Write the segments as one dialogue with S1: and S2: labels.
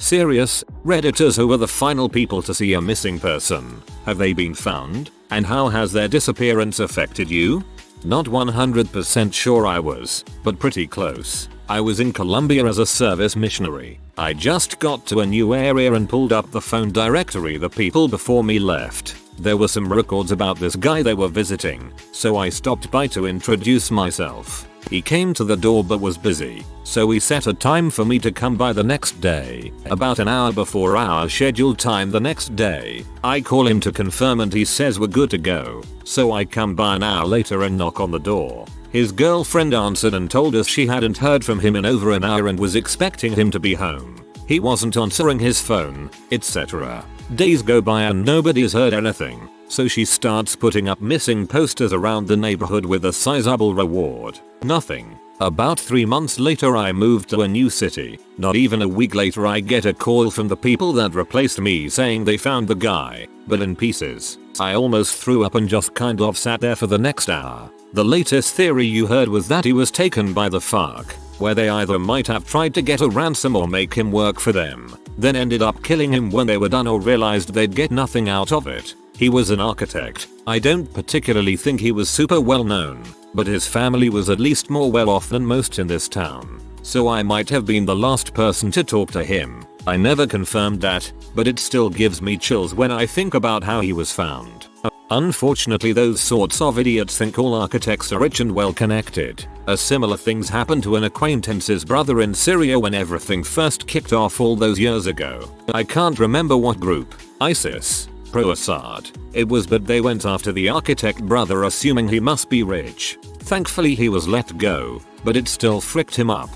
S1: Serious, Redditors, who are the final people to see a missing person? Have they been found? And how has their disappearance affected you? Not 100% sure I was, but pretty close. I was in Colombia as a service missionary. I just got to a new area and pulled up the phone directory the people before me left. There were some records about this guy they were visiting, so I stopped by to introduce myself. He came to the door but was busy, so we set a time for me to come by the next day. About an hour before our scheduled time the next day, I call him to confirm and he says we're good to go. So I come by an hour later and knock on the door. His girlfriend answered and told us she hadn't heard from him in over an hour and was expecting him to be home. He wasn't answering his phone, etc. Days go by and nobody's heard anything, so she starts putting up missing posters around the neighborhood with a sizable reward. Nothing. About 3 months later I moved to a new city. Not even a week later I get a call from the people that replaced me saying they found the guy, but in pieces. I almost threw up and just kind of sat there for the next hour. The latest theory you heard was that he was taken by the FARC, where they either might have tried to get a ransom or make him work for them, then ended up killing him when they were done or realized they'd get nothing out of it. He was an architect. I don't particularly think he was super well known, but his family was at least more well off than most in this town. So I might have been the last person to talk to him. I never confirmed that, but it still gives me chills when I think about how he was found. Unfortunately, those sorts of idiots think all architects are rich and well connected. A similar thing's happened to an acquaintance's brother in Syria when everything first kicked off all those years ago. I can't remember what group, ISIS, pro-Assad it was, but they went after the architect brother assuming he must be rich. Thankfully he was let go, but it still fricked him up.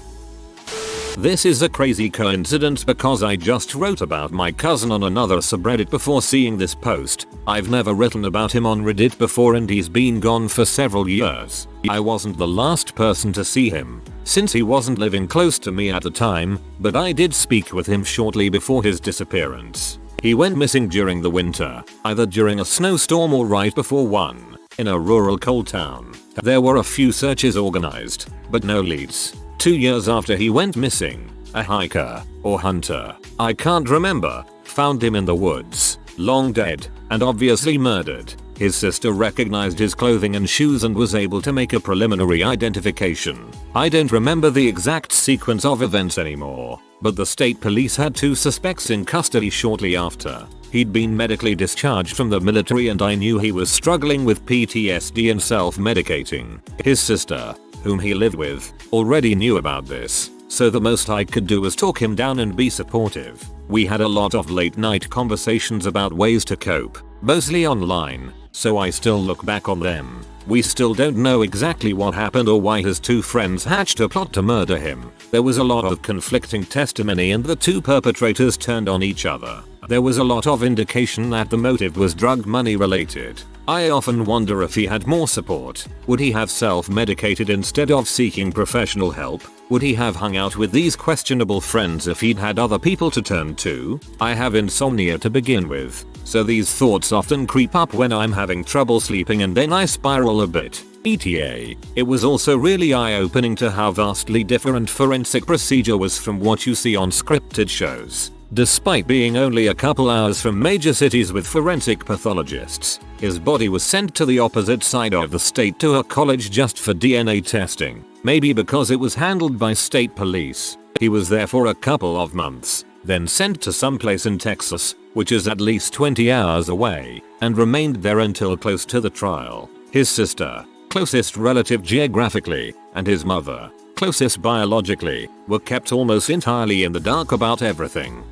S1: This is a crazy coincidence because I just wrote about my cousin on another subreddit before seeing this post. I've never written about him on Reddit before and he's been gone for several years. I wasn't the last person to see him, since he wasn't living close to me at the time, but I did speak with him shortly before his disappearance. He went missing during the winter, either during a snowstorm or right before one, in a rural coal town. There were a few searches organized, but no leads. 2 years after he went missing, a hiker, or hunter, I can't remember, found him in the woods, long dead, and obviously murdered. His sister recognized his clothing and shoes and was able to make a preliminary identification. I don't remember the exact sequence of events anymore, but the state police had 2 suspects in custody shortly after. He'd been medically discharged from the military and I knew he was struggling with PTSD and self-medicating. His sister, whom he lived with, already knew about this, so the most I could do was talk him down and be supportive. We had a lot of late night conversations about ways to cope, mostly online, so I still look back on them. We still don't know exactly what happened or why his 2 friends hatched a plot to murder him. There was a lot of conflicting testimony and the 2 perpetrators turned on each other. There was a lot of indication that the motive was drug money related. I often wonder if he had more support. Would he have self-medicated instead of seeking professional help? Would he have hung out with these questionable friends if he'd had other people to turn to? I have insomnia to begin with, so these thoughts often creep up when I'm having trouble sleeping and then I spiral a bit. ETA. It was also really eye-opening to how vastly different forensic procedure was from what you see on scripted shows. Despite being only a couple hours from major cities with forensic pathologists, his body was sent to the opposite side of the state to a college just for DNA testing. Maybe because it was handled by state police. He was there for a couple of months, then sent to someplace in Texas, which is at least 20 hours away, and remained there until close to the trial. His sister, closest relative geographically, and his mother, closest biologically, were kept almost entirely in the dark about everything.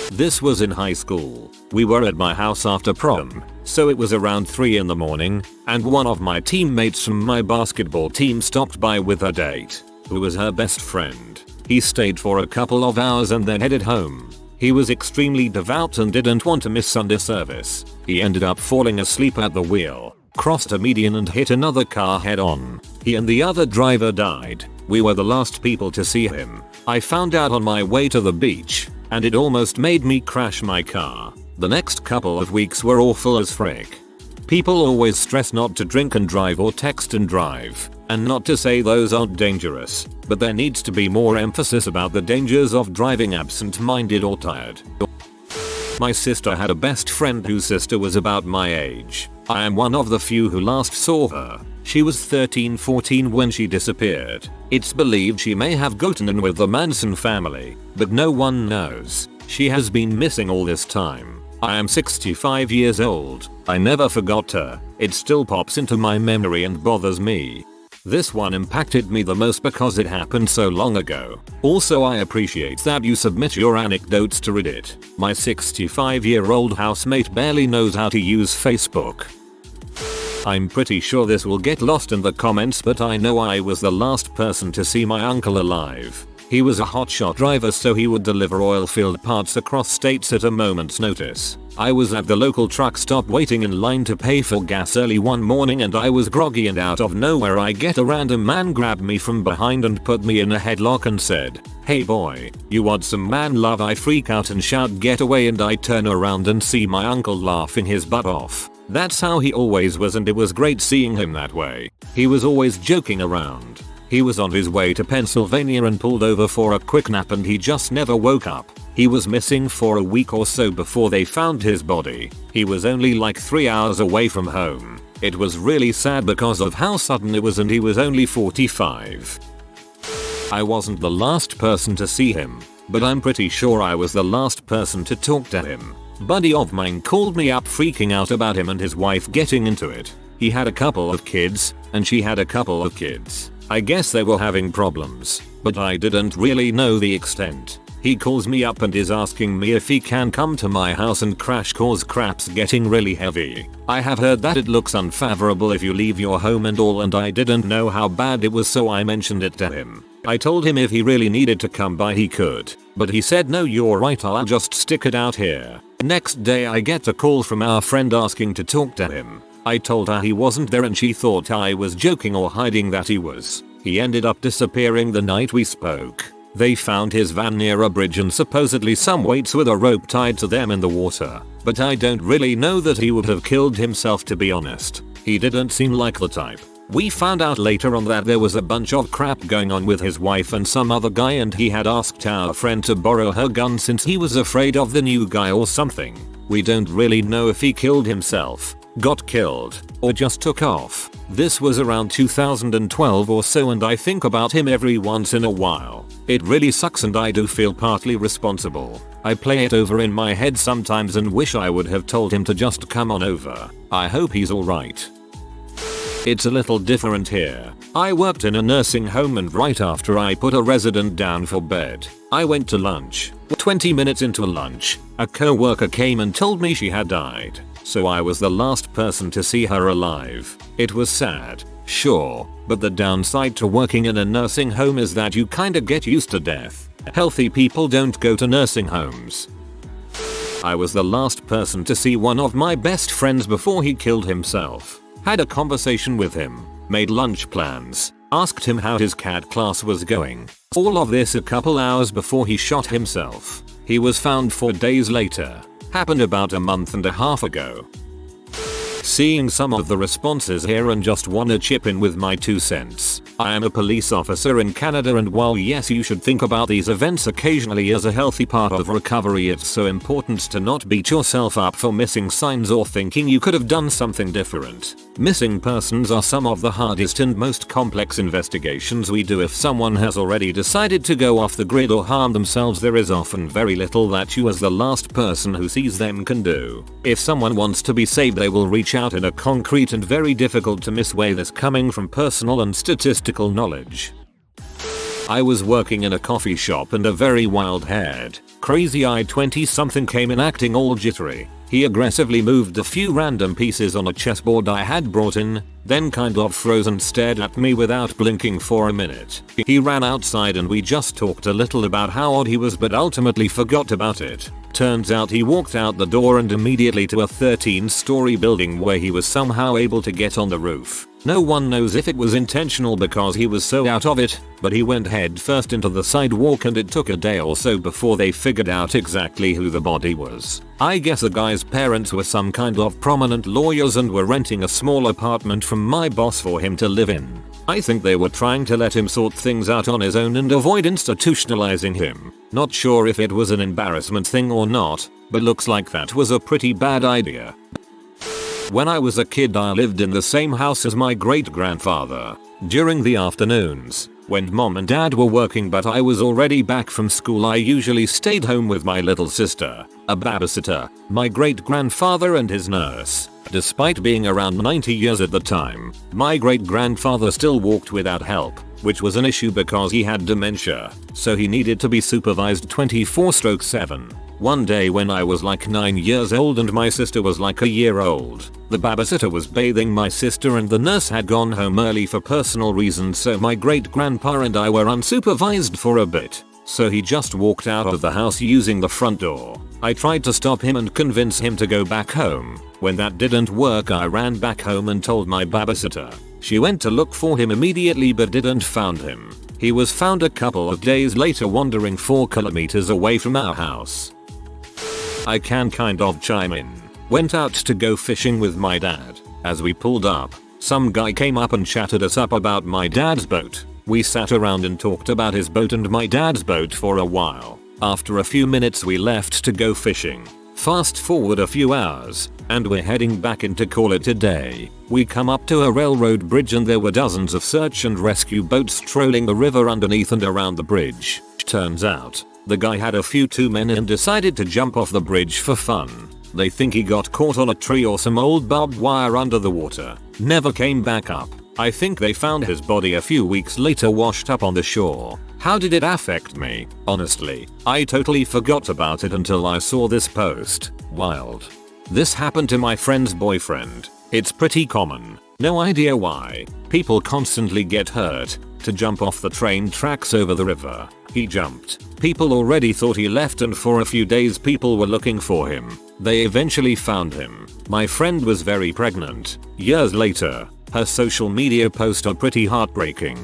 S1: This was in high school. We were at my house after prom, so it was around 3 in the morning, and one of my teammates from my basketball team stopped by with her date, who was her best friend. He stayed for a couple of hours and then headed home. He was extremely devout and didn't want to miss Sunday service. He ended up falling asleep at the wheel, crossed a median and hit another car head on. He and the other driver died. We were the last people to see him. I found out on my way to the beach, and it almost made me crash my car. The next couple of weeks were awful as frick. People always stress not to drink and drive or text and drive, and not to say those aren't dangerous, but there needs to be more emphasis about the dangers of driving absent-minded or tired. My sister had a best friend whose sister was about my age. I am one of the few who last saw her. She was 13-14 when she disappeared. It's believed she may have gotten in with the Manson family, but no one knows. She has been missing all this time. I am 65 years old. I never forgot her. It still pops into my memory and bothers me. This one impacted me the most because it happened so long ago. Also, I appreciate that you submit your anecdotes to Reddit. My 65-year-old housemate barely knows how to use Facebook. I'm pretty sure this will get lost in the comments, but I know I was the last person to see my uncle alive. He was a hotshot driver, so he would deliver oil-filled parts across states at a moment's notice. I was at the local truck stop waiting in line to pay for gas early one morning, and I was groggy, and out of nowhere I get a random man grab me from behind and put me in a headlock and said, "Hey boy, you want some man love?" I freak out and shout, "Get away," and I turn around and see my uncle laughing his butt off. That's how he always was, and it was great seeing him that way. He was always joking around. He was on his way to Pennsylvania and pulled over for a quick nap, and he just never woke up. He was missing for a week or so before they found his body. He was only like 3 hours away from home. It was really sad because of how sudden it was, and he was only 45. I wasn't the last person to see him, but I'm pretty sure I was the last person to talk to him. Buddy of mine called me up freaking out about him and his wife getting into it. He had a couple of kids, and she had a couple of kids. I guess they were having problems, but I didn't really know the extent. He calls me up and is asking me if he can come to my house and crash cause crap's getting really heavy. I have heard that it looks unfavorable if you leave your home and all, and I didn't know how bad it was, so I mentioned it to him. I told him if he really needed to come by he could, but he said, "No, you're right, I'll just stick it out here." Next day I get a call from our friend asking to talk to him. I told her he wasn't there, and she thought I was joking or hiding that he was. He ended up disappearing the night we spoke. They found his van near a bridge and supposedly some weights with a rope tied to them in the water, but I don't really know that he would have killed himself, to be honest. He didn't seem like the type. We found out later on that there was a bunch of crap going on with his wife and some other guy, and he had asked our friend to borrow her gun since he was afraid of the new guy or something. We don't really know if he killed himself, got killed, or just took off. This was around 2012 or so, and I think about him every once in a while. It really sucks, and I do feel partly responsible. I play it over in my head sometimes and wish I would have told him to just come on over. I hope he's alright. It's a little different here. I worked in a nursing home, and right after I put a resident down for bed, I went to lunch. 20 minutes into lunch, a co-worker came and told me she had died. So I was the last person to see her alive. It was sad, sure, but the downside to working in a nursing home is that you kinda get used to death. Healthy people don't go to nursing homes. I was the last person to see one of my best friends before he killed himself. Had a conversation with him, made lunch plans, asked him how his CAD class was going. All of this a couple hours before he shot himself. He was found 4 days later. Happened about a month and a half ago. Seeing some of the responses here and just wanna chip in with my 2 cents. I am a police officer in Canada, and while yes, you should think about these events occasionally as a healthy part of recovery, it's so important to not beat yourself up for missing signs or thinking you could have done something different. Missing persons are some of the hardest and most complex investigations we do. If someone has already decided to go off the grid or harm themselves, there is often very little that you as the last person who sees them can do. If someone wants to be saved, they will reach out in a concrete and very difficult to miss way, this coming from personal and statistical knowledge. I was working in a coffee shop, and a very wild-haired, crazy-eyed 20-something came in acting all jittery. He aggressively moved a few random pieces on a chessboard I had brought in, then kind of froze and stared at me without blinking for a minute. He ran outside and we just talked a little about how odd he was, but ultimately forgot about it. Turns out he walked out the door and immediately to a 13-story building where he was somehow able to get on the roof. No one knows if it was intentional because he was so out of it, but he went head first into the sidewalk and it took a day or so before they figured out exactly who the body was. I guess the guy's parents were some kind of prominent lawyers and were renting a small apartment from my boss for him to live in. I think they were trying to let him sort things out on his own and avoid institutionalizing him. Not sure if it was an embarrassment thing or not, but looks like that was a pretty bad idea. When I was a kid I lived in the same house as my great-grandfather. During the afternoons, when mom and dad were working but I was already back from school, I usually stayed home with my little sister, a babysitter, my great-grandfather and his nurse. Despite being around 90 years at the time, my great-grandfather still walked without help, which was an issue because he had dementia, so he needed to be supervised 24/7. One day when I was like 9 years old and my sister was like a year old, the babysitter was bathing my sister and the nurse had gone home early for personal reasons, so my great-grandpa and I were unsupervised for a bit. So he just walked out of the house using the front door. I tried to stop him and convince him to go back home. When that didn't work I ran back home and told my babysitter. She went to look for him immediately but didn't find him. He was found a couple of days later wandering 4 kilometers away from our house. I can kind of chime in. Went out to go fishing with my dad. As we pulled up, some guy came up and chatted us up about my dad's boat. We sat around and talked about his boat and my dad's boat for a while. After a few minutes we left to go fishing. Fast forward a few hours, and we're heading back in to call it a day. We come up to a railroad bridge and there were dozens of search and rescue boats trolling the river underneath and around the bridge. Turns out, the guy had a few too many and decided to jump off the bridge for fun. They think he got caught on a tree or some old barbed wire under the water. Never came back up. I think they found his body a few weeks later washed up on the shore. How did it affect me? Honestly, I totally forgot about it until I saw this post. Wild. This happened to my friend's boyfriend. It's pretty common. No idea why. People constantly get hurt. To jump off the train tracks over the river. He jumped. People already thought he left and for a few days people were looking for him. They eventually found him. My friend was very pregnant. Years later, her social media posts are pretty heartbreaking.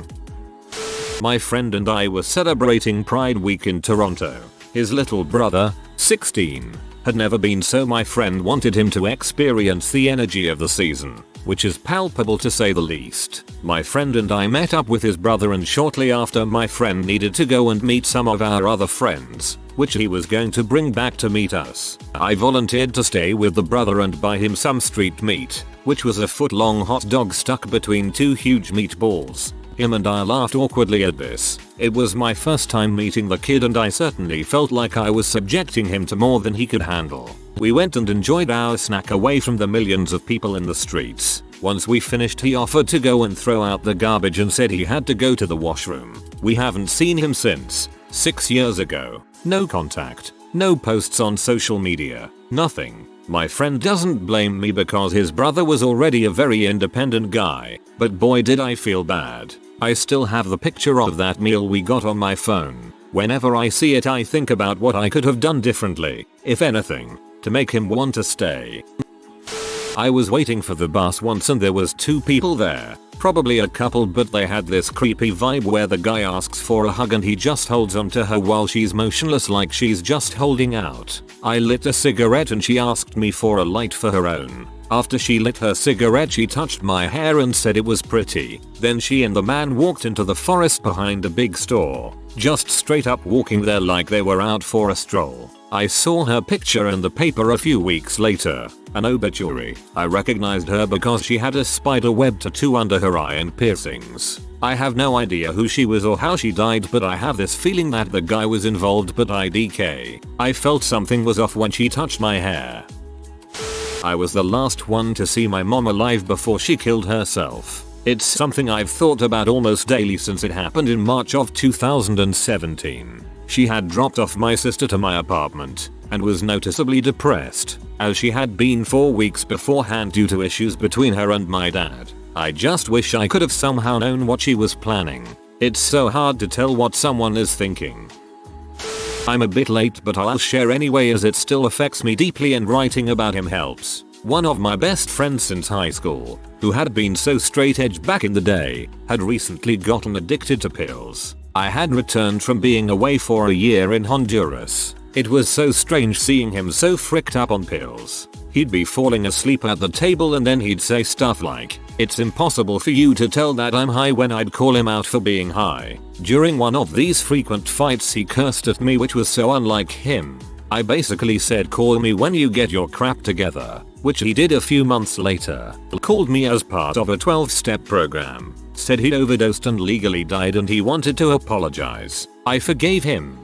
S1: My friend and I were celebrating Pride Week in Toronto. His little brother, 16, had never been, so my friend wanted him to experience the energy of the season, which is palpable to say the least. My friend and I met up with his brother and shortly after my friend needed to go and meet some of our other friends, which he was going to bring back to meet us. I volunteered to stay with the brother and buy him some street meat, which was a foot-long hot dog stuck between 2 huge meatballs. Him and I laughed awkwardly at this. It was my first time meeting the kid and I certainly felt like I was subjecting him to more than he could handle. We went and enjoyed our snack away from the millions of people in the streets. Once we finished he offered to go and throw out the garbage and said he had to go to the washroom. We haven't seen him since. 6 years ago. No contact. No posts on social media. Nothing. My friend doesn't blame me because his brother was already a very independent guy, but boy did I feel bad. I still have the picture of that meal we got on my phone. Whenever I see it I think about what I could have done differently, if anything, to make him want to stay. I was waiting for the bus once and there was 2 people there. Probably a couple, but they had this creepy vibe where the guy asks for a hug and he just holds onto her while she's motionless like she's just holding out. I lit a cigarette and she asked me for a light for her own. After she lit her cigarette she touched my hair and said it was pretty. Then she and the man walked into the forest behind a big store. Just straight up walking there like they were out for a stroll. I saw her picture in the paper a few weeks later. An obituary. I recognized her because she had a spider web tattoo under her eye and piercings. I have no idea who she was or how she died, but I have this feeling that the guy was involved, but IDK. I felt something was off when she touched my hair. I was the last one to see my mom alive before she killed herself. It's something I've thought about almost daily since it happened in March of 2017. She had dropped off my sister to my apartment and was noticeably depressed, as she had been 4 weeks beforehand due to issues between her and my dad. I just wish I could have somehow known what she was planning. It's so hard to tell what someone is thinking. I'm a bit late, but I'll share anyway as it still affects me deeply and writing about him helps. One of my best friends since high school, who had been so straight edge back in the day, had recently gotten addicted to pills. I had returned from being away for a year in Honduras. It was so strange seeing him so fricked up on pills. He'd be falling asleep at the table and then he'd say stuff like, "It's impossible for you to tell that I'm high," when I'd call him out for being high. During one of these frequent fights he cursed at me, which was so unlike him. I basically said, "Call me when you get your crap together," which he did a few months later. Called me as part of a 12-step program. Said he'd overdosed and legally died and he wanted to apologize. I forgave him.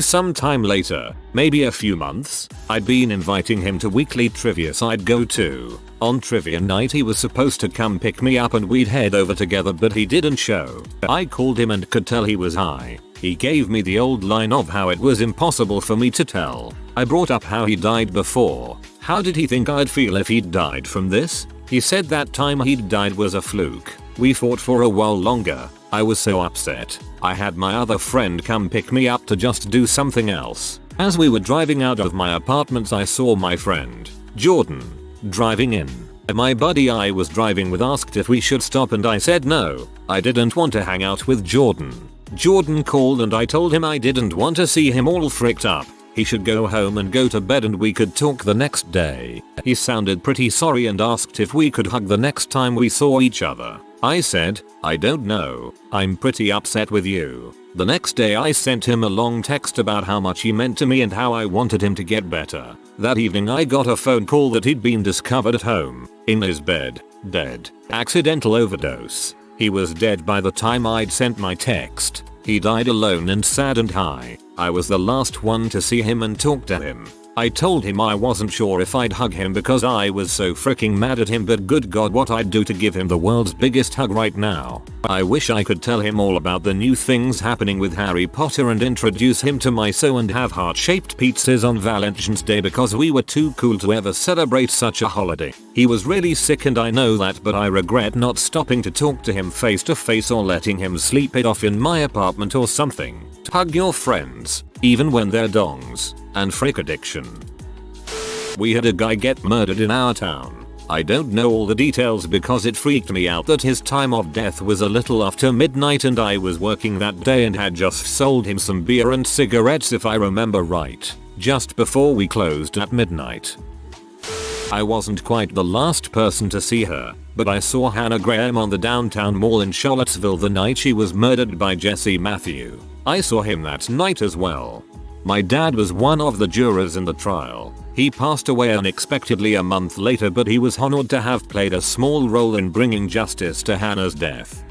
S1: Some time later, maybe a few months, I'd been inviting him to weekly trivia I'd go to. On trivia night he was supposed to come pick me up and we'd head over together, but he didn't show. I called him and could tell he was high. He gave me the old line of how it was impossible for me to tell. I brought up how he died before. How did he think I'd feel if he'd died from this? He said that time he'd died was a fluke. We fought for a while longer. I was so upset. I had my other friend come pick me up to just do something else. As we were driving out of my apartment I saw my friend, Jordan, driving in. My buddy I was driving with asked if we should stop and I said no. I didn't want to hang out with Jordan. Jordan called and I told him I didn't want to see him all fricked up. He should go home and go to bed and we could talk the next day. He sounded pretty sorry and asked if we could hug the next time we saw each other. I said, "I don't know. I'm pretty upset with you." The next day I sent him a long text about how much he meant to me and how I wanted him to get better. That evening I got a phone call that he'd been discovered at home, in his bed, dead. Accidental overdose. He was dead by the time I'd sent my text. He died alone and sad and high. I was the last one to see him and talk to him. I told him I wasn't sure if I'd hug him because I was so freaking mad at him, but good god what I'd do to give him the world's biggest hug right now. I wish I could tell him all about the new things happening with Harry Potter and introduce him to my so and have heart-shaped pizzas on Valentine's Day because we were too cool to ever celebrate such a holiday. He was really sick and I know that, but I regret not stopping to talk to him face to face or letting him sleep it off in my apartment or something. Hug your friends, even when they're dongs. And frick addiction. We had a guy get murdered in our town. I don't know all the details because it freaked me out that his time of death was a little after midnight and I was working that day and had just sold him some beer and cigarettes if I remember right, just before we closed at midnight. I wasn't quite the last person to see her, but I saw Hannah Graham on the downtown mall in Charlottesville the night she was murdered by Jesse Matthew. I saw him that night as well. My dad was one of the jurors in the trial. He passed away unexpectedly a month later, but he was honored to have played a small role in bringing justice to Hannah's death.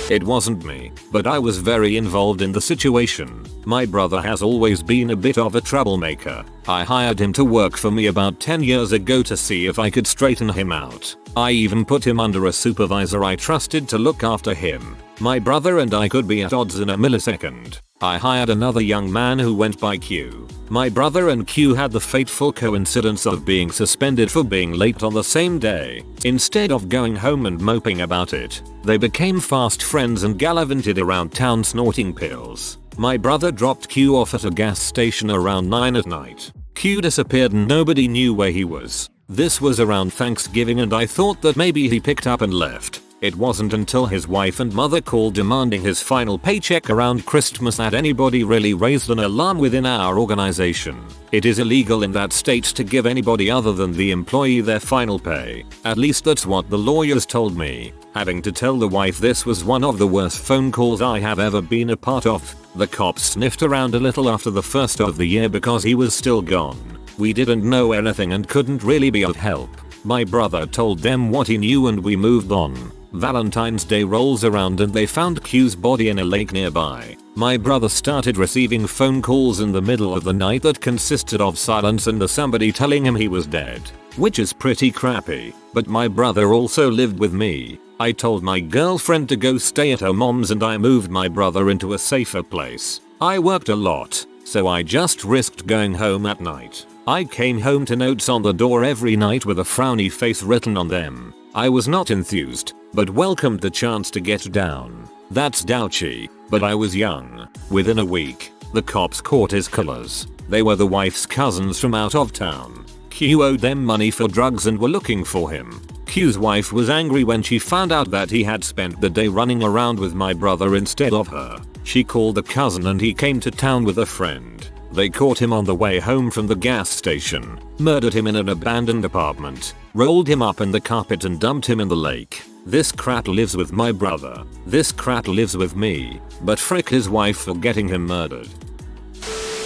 S1: It wasn't me, but I was very involved in the situation. My brother has always been a bit of a troublemaker. I hired him to work for me about 10 years ago to see if I could straighten him out. I even put him under a supervisor I trusted to look after him. My brother and I could be at odds in a millisecond. I hired another young man who went by Q. My brother and Q had the fateful coincidence of being suspended for being late on the same day. Instead of going home and moping about it, they became fast friends and gallivanted around town snorting pills. My brother dropped Q off at a gas station around 9 at night. Q disappeared and nobody knew where he was. This was around Thanksgiving and I thought that maybe he picked up and left. It wasn't until his wife and mother called demanding his final paycheck around Christmas that anybody really raised an alarm within our organization. It is illegal in that state to give anybody other than the employee their final pay. At least that's what the lawyers told me. Having to tell the wife this was one of the worst phone calls I have ever been a part of. The cops sniffed around a little after the first of the year because he was still gone. We didn't know anything and couldn't really be of help. My brother told them what he knew and we moved on. Valentine's Day rolls around and they found Q's body in a lake nearby. My brother started receiving phone calls in the middle of the night that consisted of silence and somebody telling him he was dead. Which is pretty crappy, but my brother also lived with me. I told my girlfriend to go stay at her mom's and I moved my brother into a safer place. I worked a lot, so I just risked going home at night. I came home to notes on the door every night with a frowny face written on them. I was not enthused, but welcomed the chance to get down. That's douchy, but I was young. Within a week, the cops caught his killers. They were the wife's cousins from out of town. Q owed them money for drugs and were looking for him. Q's wife was angry when she found out that he had spent the day running around with my brother instead of her. She called the cousin and he came to town with a friend. They caught him on the way home from the gas station, murdered him in an abandoned apartment, rolled him up in the carpet and dumped him in the lake. This crap lives with my brother. This crap lives with me. But frick his wife for getting him murdered.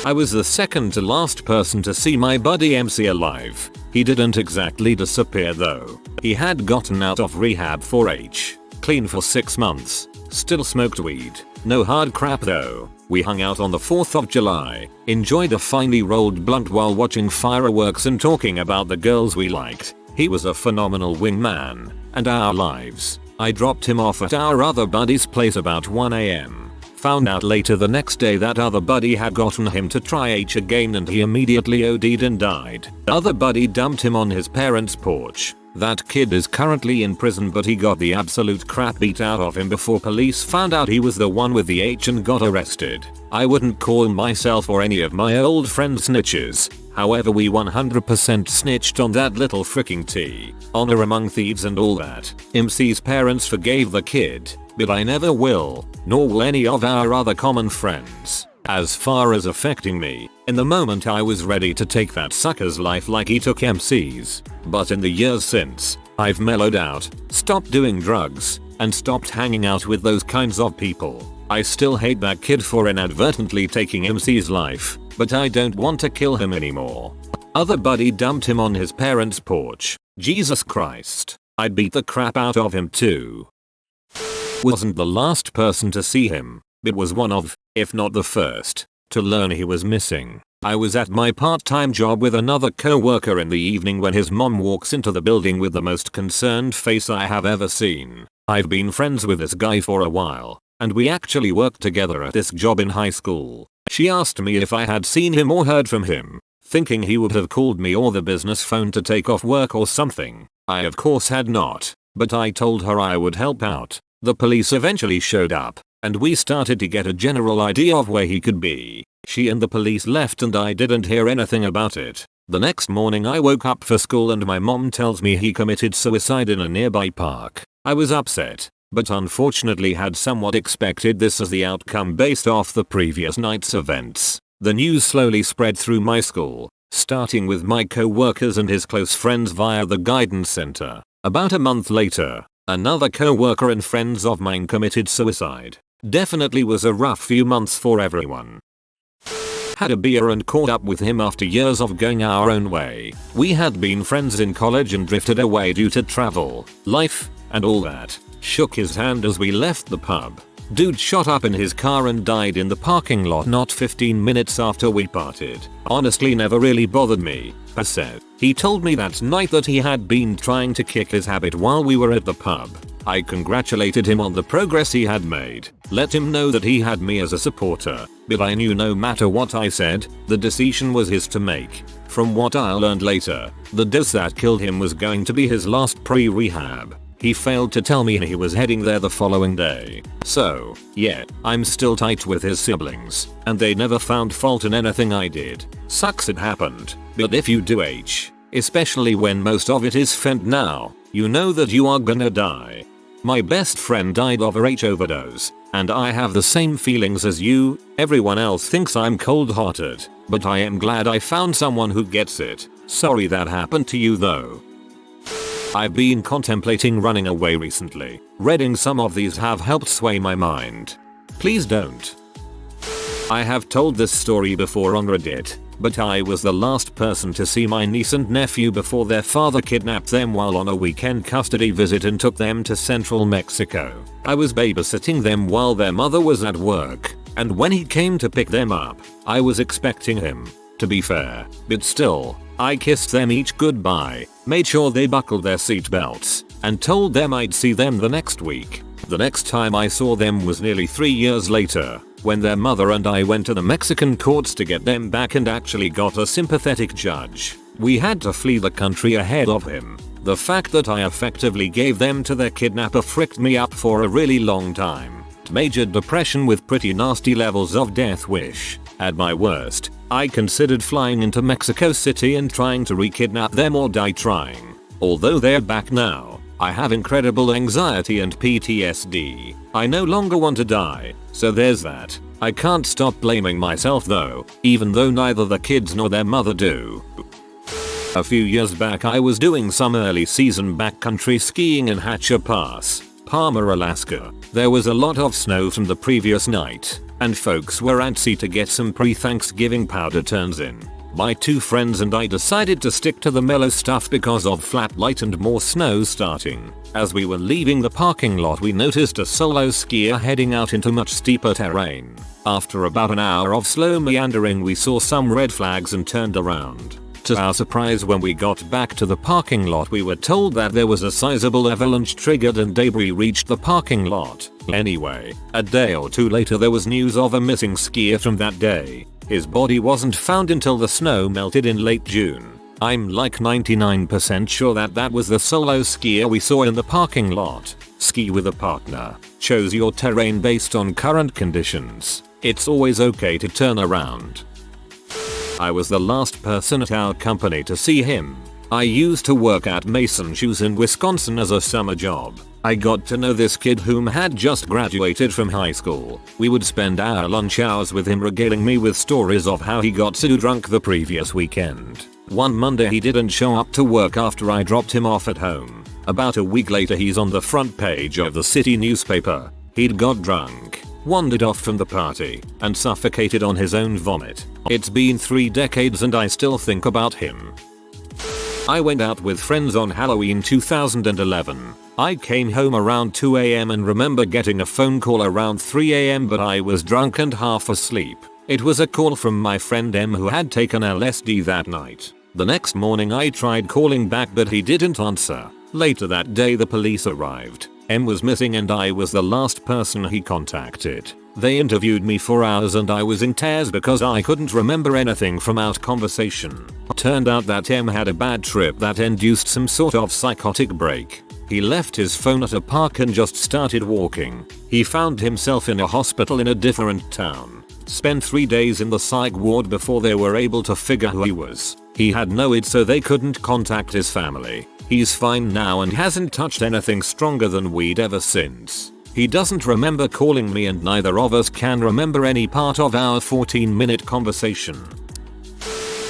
S1: I was the second to last person to see my buddy MC alive. He didn't exactly disappear though. He had gotten out of rehab for H. Clean for 6 months. Still smoked weed. No hard crap though. We hung out on the 4th of July, enjoyed a finely rolled blunt while watching fireworks and talking about the girls we liked. He was a phenomenal wingman, and our lives. I dropped him off at our other buddy's place about 1 AM. Found out later the next day that other buddy had gotten him to try H again and he immediately OD'd and died. Other buddy dumped him on his parents' porch. That kid is currently in prison but he got the absolute crap beat out of him before police found out he was the one with the H and got arrested. I wouldn't call myself or any of my old friends snitches. However, we 100% snitched on that little freaking T. Honor among thieves and all that. MC's parents forgave the kid, but I never will, nor will any of our other common friends. As far as affecting me, in the moment I was ready to take that sucker's life like he took MC's. But in the years since, I've mellowed out, stopped doing drugs, and stopped hanging out with those kinds of people. I still hate that kid for inadvertently taking MC's life, but I don't want to kill him anymore. Other buddy dumped him on his parents' porch. Jesus Christ. I'd beat the crap out of him too. Wasn't the last person to see him, but was one of, if not the first, to learn he was missing. I was at my part-time job with another co-worker in the evening when his mom walks into the building with the most concerned face I have ever seen. I've been friends with this guy for a while, and we actually worked together at this job in high school. She asked me if I had seen him or heard from him, thinking he would have called me or the business phone to take off work or something. I of course had not, but I told her I would help out. The police eventually showed up, and we started to get a general idea of where he could be. She and the police left and I didn't hear anything about it. The next morning I woke up for school and my mom tells me he committed suicide in a nearby park. I was upset, but unfortunately had somewhat expected this as the outcome based off the previous night's events. The news slowly spread through my school, starting with my co-workers and his close friends via the guidance center. About a month later, another co-worker and friends of mine committed suicide. Definitely was a rough few months for everyone. Had a beer and caught up with him after years of going our own way. We had been friends in college and drifted away due to travel, life, and all that. Shook his hand as we left the pub. Dude shot up in his car and died in the parking lot not 15 minutes after we parted. Honestly never really bothered me, I said. He told me that night that he had been trying to kick his habit while we were at the pub. I congratulated him on the progress he had made, let him know that he had me as a supporter, but I knew no matter what I said, the decision was his to make. From what I learned later, the dose that killed him was going to be his last pre-rehab. He failed to tell me he was heading there the following day. So, yeah, I'm still tight with his siblings, and they never found fault in anything I did. Sucks it happened, but if you do H, especially when most of it is fent now, you know that you are gonna die. My best friend died of a H overdose, and I have the same feelings as you. Everyone else thinks I'm cold-hearted, but I am glad I found someone who gets it. Sorry that happened to you though. I've been contemplating running away recently. Reading some of these have helped sway my mind. Please don't. I have told this story before on Reddit, but I was the last person to see my niece and nephew before their father kidnapped them while on a weekend custody visit and took them to central Mexico. I was babysitting them while their mother was at work, and when he came to pick them up, I was expecting him, to be fair, but still, I kissed them each goodbye, made sure they buckled their seatbelts, and told them I'd see them the next week. The next time I saw them was nearly 3 years later, when their mother and I went to the Mexican courts to get them back and actually got a sympathetic judge. We had to flee the country ahead of him. The fact that I effectively gave them to their kidnapper fricked me up for a really long time. Major depression with pretty nasty levels of death wish. At my worst, I considered flying into Mexico City and trying to re-kidnap them or die trying. Although they're back now, I have incredible anxiety and PTSD. I no longer want to die, so there's that. I can't stop blaming myself though, even though neither the kids nor their mother do. A few years back I was doing some early season backcountry skiing in Hatcher Pass, Palmer, Alaska. There was a lot of snow from the previous night, and folks were antsy to get some pre-Thanksgiving powder turns in. My two friends and I decided to stick to the mellow stuff because of flat light and more snow starting. As we were leaving the parking lot we noticed a solo skier heading out into much steeper terrain. After about an hour of slow meandering we saw some red flags and turned around. To our surprise, when we got back to the parking lot we were told that there was a sizable avalanche triggered and debris reached the parking lot. Anyway, a day or two later there was news of a missing skier from that day. His body wasn't found until the snow melted in late June. I'm like 99% sure that that was the solo skier we saw in the parking lot. Ski with a partner. Choose your terrain based on current conditions. It's always okay to turn around. I was the last person at our company to see him. I used to work at Mason Shoes in Wisconsin as a summer job. I got to know this kid whom had just graduated from high school. We would spend our lunch hours with him regaling me with stories of how he got so drunk the previous weekend. One Monday he didn't show up to work after I dropped him off at home. About a week later he's on the front page of the city newspaper. He'd got drunk, wandered off from the party, and suffocated on his own vomit. It's been 3 decades and I still think about him. I went out with friends on Halloween 2011. I came home around 2 AM and remember getting a phone call around 3 AM, but I was drunk and half asleep. It was a call from my friend M who had taken LSD that night. The next morning I tried calling back but he didn't answer. Later that day the police arrived. M was missing and I was the last person he contacted. They interviewed me for hours and I was in tears because I couldn't remember anything from our conversation. Turned out that M had a bad trip that induced some sort of psychotic break. He left his phone at a park and just started walking. He found himself in a hospital in a different town. Spent 3 days in the psych ward before they were able to figure who he was. He had no id so they couldn't contact his family. He's fine now and hasn't touched anything stronger than weed ever since. He doesn't remember calling me and neither of us can remember any part of our 14-minute conversation.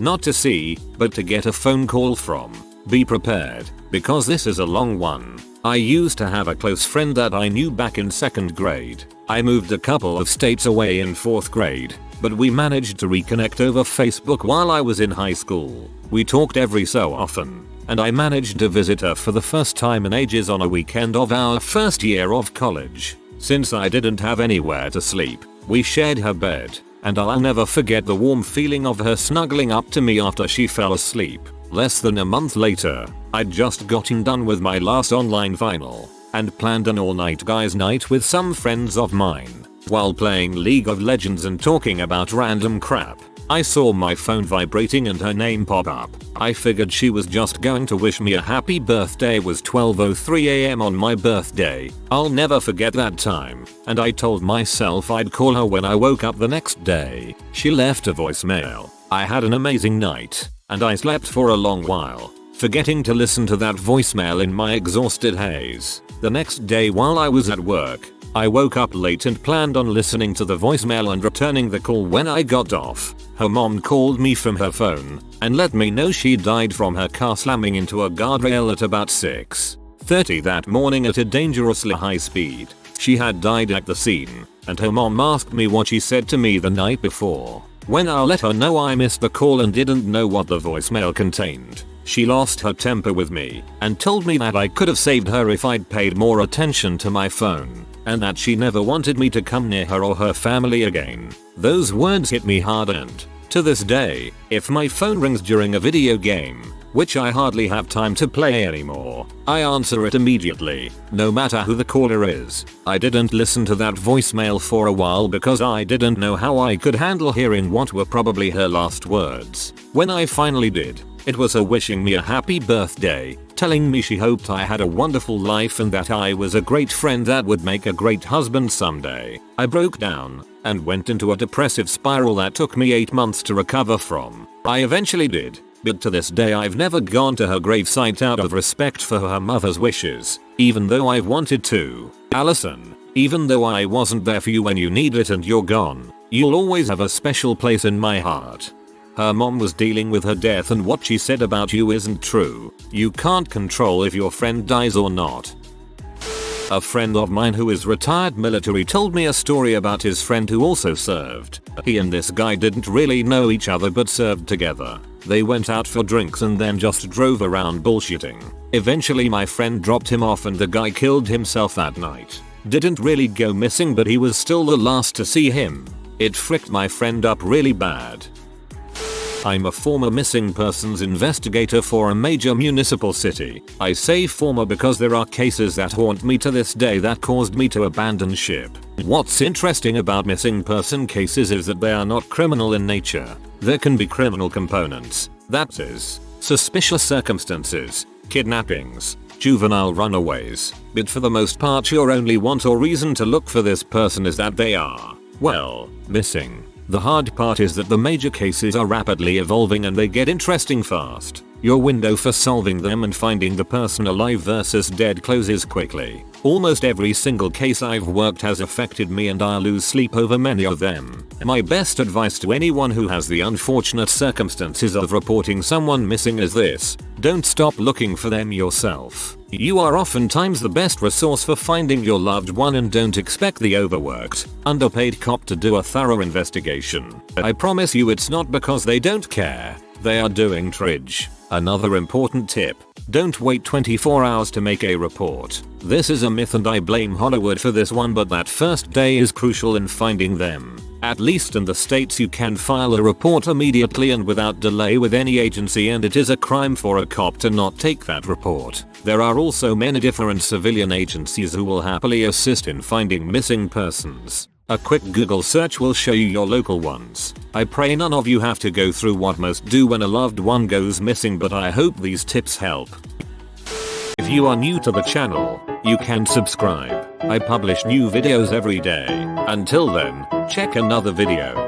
S1: Not to see, but to get a phone call from. Be prepared, because this is a long one. I used to have a close friend that I knew back in 2nd grade. I moved a couple of states away in 4th grade, but we managed to reconnect over Facebook while I was in high school. We talked every so often, and I managed to visit her for the first time in ages on a weekend of our first year of college. Since I didn't have anywhere to sleep, we shared her bed, and I'll never forget the warm feeling of her snuggling up to me after she fell asleep. Less than a month later, I'd just gotten done with my last online final, and planned an all-night guys night with some friends of mine. While playing League of Legends and talking about random crap, I saw my phone vibrating and her name pop up. I figured she was just going to wish me a happy birthday. It was 12:03 AM on my birthday. I'll never forget that time, and I told myself I'd call her when I woke up the next day. She left a voicemail. I had an amazing night, and I slept for a long while, forgetting to listen to that voicemail in my exhausted haze. The next day while I was at work, I woke up late and planned on listening to the voicemail and returning the call. When I got off, her mom called me from her phone and let me know she died from her car slamming into a guardrail at about 6:30 that morning at a dangerously high speed. She had died at the scene, and her mom asked me what she said to me the night before. When I let her know I missed the call and didn't know what the voicemail contained, she lost her temper with me and told me that I could have saved her if I'd paid more attention to my phone, and that she never wanted me to come near her or her family again. Those words hit me hard, and to this day, if my phone rings during a video game, which I hardly have time to play anymore, I answer it immediately, no matter who the caller is. I didn't listen to that voicemail for a while because I didn't know how I could handle hearing what were probably her last words. When I finally did, it was her wishing me a happy birthday, telling me she hoped I had a wonderful life and that I was a great friend that would make a great husband someday. I broke down and went into a depressive spiral that took me 8 months to recover from. I eventually did, but to this day I've never gone to her gravesite out of respect for her mother's wishes, even though I've wanted to. Allison, even though I wasn't there for you when you need it and you're gone, you'll always have a special place in my heart. Her mom was dealing with her death and what she said about you isn't true. You can't control if your friend dies or not. A friend of mine who is retired military told me a story about his friend who also served. He and this guy didn't really know each other but served together. They went out for drinks and then just drove around bullshitting. Eventually my friend dropped him off and the guy killed himself that night. Didn't really go missing but he was still the last to see him. It fricked my friend up really bad. I'm a former missing persons investigator for a major municipal city. I say former because there are cases that haunt me to this day that caused me to abandon ship. What's interesting about missing person cases is that they are not criminal in nature. There can be criminal components, that is, suspicious circumstances, kidnappings, juvenile runaways, but for the most part your only want or reason to look for this person is that they are, well, missing. The hard part is that the major cases are rapidly evolving and they get interesting fast. Your window for solving them and finding the person alive versus dead closes quickly. Almost every single case I've worked has affected me and I lose sleep over many of them. My best advice to anyone who has the unfortunate circumstances of reporting someone missing is this: don't stop looking for them yourself. You are oftentimes the best resource for finding your loved one and don't expect the overworked, underpaid cop to do a thorough investigation. I promise you it's not because they don't care. They are doing tridge. Another important tip: don't wait 24 hours to make a report. This is a myth and I blame Hollywood for this one, but that first day is crucial in finding them. At least in the States you can file a report immediately and without delay with any agency, and it is a crime for a cop to not take that report. There are also many different civilian agencies who will happily assist in finding missing persons. A quick Google search will show you your local ones. I pray none of you have to go through what most do when a loved one goes missing, but I hope these tips help. If you are new to the channel, you can subscribe. I publish new videos every day. Until then, check another video.